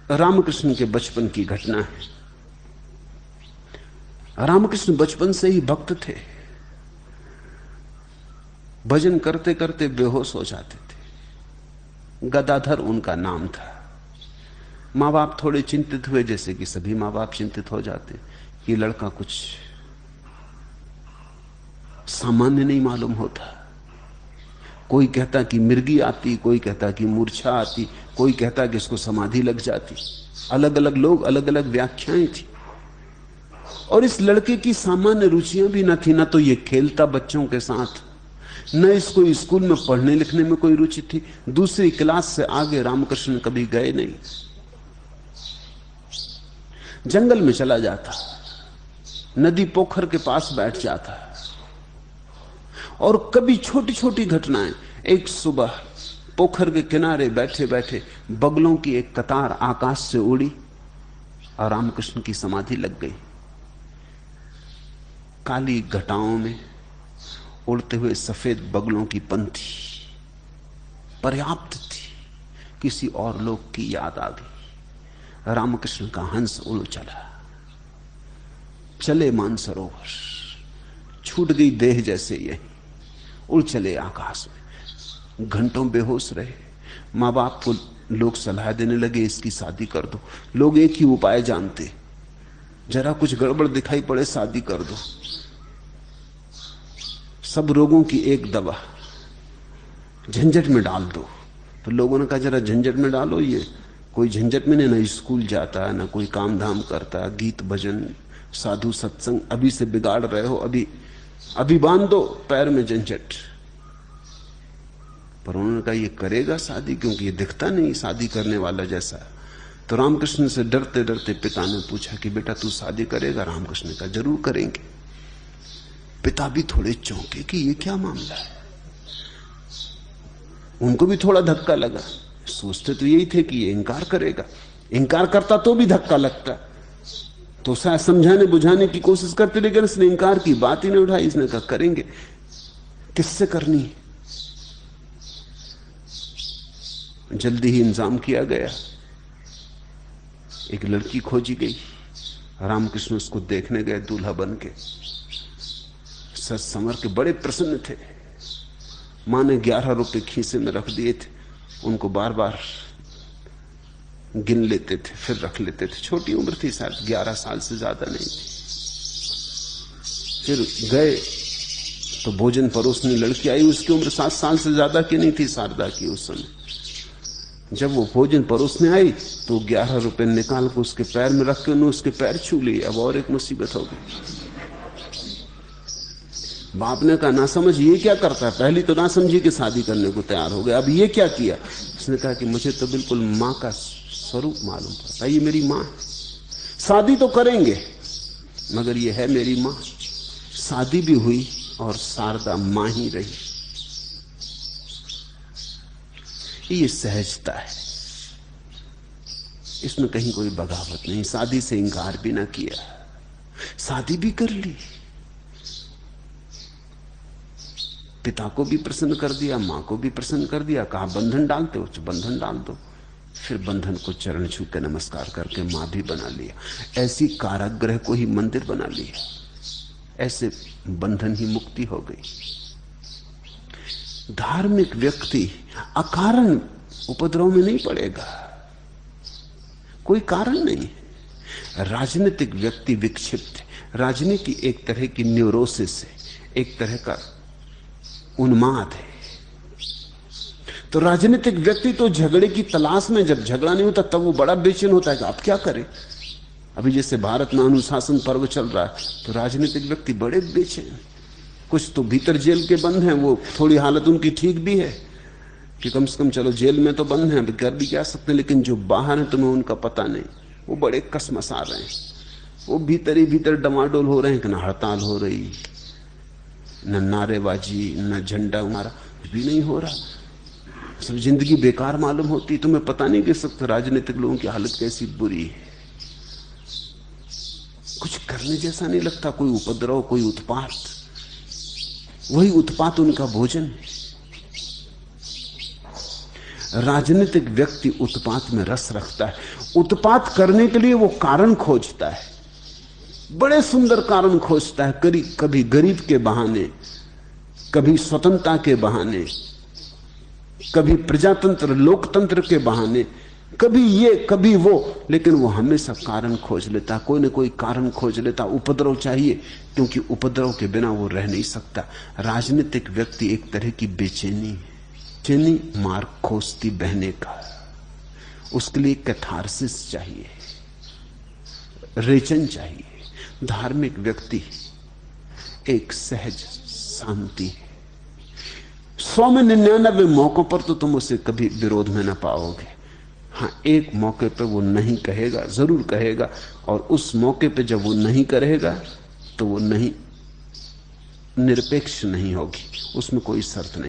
रामकृष्ण के बचपन की घटना है। रामकृष्ण बचपन से ही भक्त थे। भजन करते करते बेहोश हो जाते थे। गदाधर उनका नाम था। माँ बाप थोड़े चिंतित हुए, जैसे कि सभी माँ बाप चिंतित हो जाते कि लड़का कुछ सामान्य नहीं मालूम होता। कोई कहता कि मिर्गी आती, कोई कहता कि मूर्छा आती, कोई कहता कि इसको समाधि लग जाती। अलग अलग लोग, अलग अलग व्याख्याएं थी। और इस लड़के की सामान्य रुचियां भी न थी। न तो ये खेलता बच्चों के साथ, न इसको स्कूल में पढ़ने लिखने में कोई रुचि थी। दूसरी क्लास से आगे रामकृष्ण कभी गए नहीं। जंगल में चला जाता, नदी पोखर के पास बैठ जाता, और कभी छोटी छोटी घटनाएं। एक सुबह पोखर के किनारे बैठे बैठे बगलों की एक कतार आकाश से उड़ी और रामकृष्ण की समाधि लग गई। काली घटाओं में उड़ते हुए सफेद बगलों की पंक्ति पर्याप्त थी। किसी और लोग की याद आ गई। रामकृष्ण का हंस उड़ चला, चले मानसरोवर, छूट गई देह जैसे यही, उड़ चले आकाश में। घंटों बेहोश रहे। माँ बाप को लोग सलाह देने लगे, इसकी शादी कर दो। लोग एक ही उपाय जानते, जरा कुछ गड़बड़ दिखाई पड़े शादी कर दो। सब रोगों की एक दवा, झंझट में डाल दो। तो लोगों ने कहा जरा झंझट में डालो। ये कोई झंझट में नहीं, ना स्कूल जाता, ना कोई काम धाम करता, गीत भजन साधु सत्संग अभी से बिगाड़ रहे हो, अभी अभी बांध दो पैर में झंझट। पर उन्होंने कहा ये करेगा शादी, क्योंकि ये दिखता नहीं शादी करने वाला जैसा। तो रामकृष्ण से डरते डरते पिता ने पूछा कि बेटा तू शादी करेगा? रामकृष्ण ने कहा जरूर करेंगे। पिता भी थोड़े चौंके कि ये क्या मामला है। उनको भी थोड़ा धक्का लगा। सोचते तो यही थे कि ये इनकार करेगा। इनकार करता तो भी धक्का लगता, तो शायद समझाने बुझाने की कोशिश करते, लेकिन इसने इनकार की बात ही नहीं उठाई। इसने कहा करेंगे। किससे करनी है? जल्दी ही इंतजाम किया गया। एक लड़की खोजी गई। रामकृष्ण उसको देखने गए दूल्हा बन के। सच संवर के बड़े प्रसन्न थे। मां ने 11 रुपए खीसे में रख दिए थे। उनको बार बार गिन लेते थे, फिर रख लेते थे। छोटी उम्र थी, शायद 11 साल से ज्यादा नहीं थी। फिर गए तो भोजन परोसने लड़की आई। उसकी उम्र 7 साल से ज्यादा की नहीं थी, शारदा की उस समय। जब वो भोजन परोसने आई तो 11 रुपए निकाल कर उसके पैर में रख के उन्होंने उसके पैर छू लिए। अब और एक मुसीबत हो गई। बाप ने कहा ना समझ ये क्या करता है? पहली तो ना समझी कि शादी करने को तैयार हो गया, अब ये क्या किया? उसने कहा कि मुझे तो बिल्कुल माँ का स्वरूप मालूम पड़ता है। ये मेरी माँ है। शादी तो करेंगे मगर ये है मेरी माँ। शादी भी हुई और शारदा माँ ही रही। ये सहजता है, इसमें कहीं कोई बगावत नहीं। शादी से इंकार भी ना किया, शादी भी कर ली। पिता को भी प्रसन्न कर दिया, मां को भी प्रसन्न कर दिया। कहा बंधन डालते हो तो बंधन डाल दो। फिर बंधन को चरण छू के नमस्कार करके मां भी बना लिया। ऐसी कारागृह को ही मंदिर बना लिया। ऐसे बंधन ही मुक्ति हो गई। धार्मिक व्यक्ति अकारण उपद्रव में नहीं पड़ेगा, कोई कारण नहीं। राजनीतिक व्यक्ति विक्षिप्त है। राजनीति एक तरह की न्यूरोसिस है, एक तरह का उन्माद है। तो राजनीतिक व्यक्ति तो झगड़े की तलाश में, जब झगड़ा नहीं होता तब वो बड़ा बेचैन होता है कि आप क्या करें। अभी जैसे भारत में अनुशासन पर्व चल रहा है तो राजनीतिक व्यक्ति बड़े बेचैन। कुछ तो भीतर जेल के बंद हैं, वो थोड़ी हालत उनकी ठीक भी है कि कम से कम चलो जेल में तो बंद हैं, कर भी क्या सकते हैं। लेकिन जो बाहर है तुम्हें उनका पता नहीं, वो बड़े कसमसा रहे हैं। वो भीतर ही भीतर डमाडोल हो रहे हैं कि ना हड़ताल हो रही, न नारेबाजी, न झंडा मारा, कुछ भी नहीं हो रहा। सब जिंदगी बेकार मालूम होती। तुम्हें पता नहीं कि सब राजनीतिक लोगों की हालत कैसी बुरी है। कुछ करने जैसा नहीं लगता, कोई उपद्रव, कोई उत्पात। वही उत्पात उनका भोजन है। राजनीतिक व्यक्ति उत्पात में रस रखता है। उत्पात करने के लिए वो कारण खोजता है, बड़े सुंदर कारण खोजता है। कभी गरीब के बहाने, कभी स्वतंत्रता के बहाने, कभी प्रजातंत्र लोकतंत्र के बहाने, कभी ये कभी वो, लेकिन वो हमेशा कारण खोज लेता, कोई ना कोई कारण खोज लेता। उपद्रव चाहिए, क्योंकि उपद्रव के बिना वो रह नहीं सकता। राजनीतिक व्यक्ति एक तरह की बेचैनी है, बेचैनी मार्ग खोजती बहने का। उसके लिए कैथारसिस चाहिए, रेचन चाहिए। धार्मिक व्यक्ति एक सहज शांति है। 100 में 99 मौकों पर तो तुम उसे कभी विरोध में ना पाओगे। हाँ, एक मौके पे वो नहीं कहेगा, जरूर कहेगा, और उस मौके पे जब वो नहीं करेगा तो वो नहीं निरपेक्ष नहीं होगी, उसमें कोई शर्त नहीं।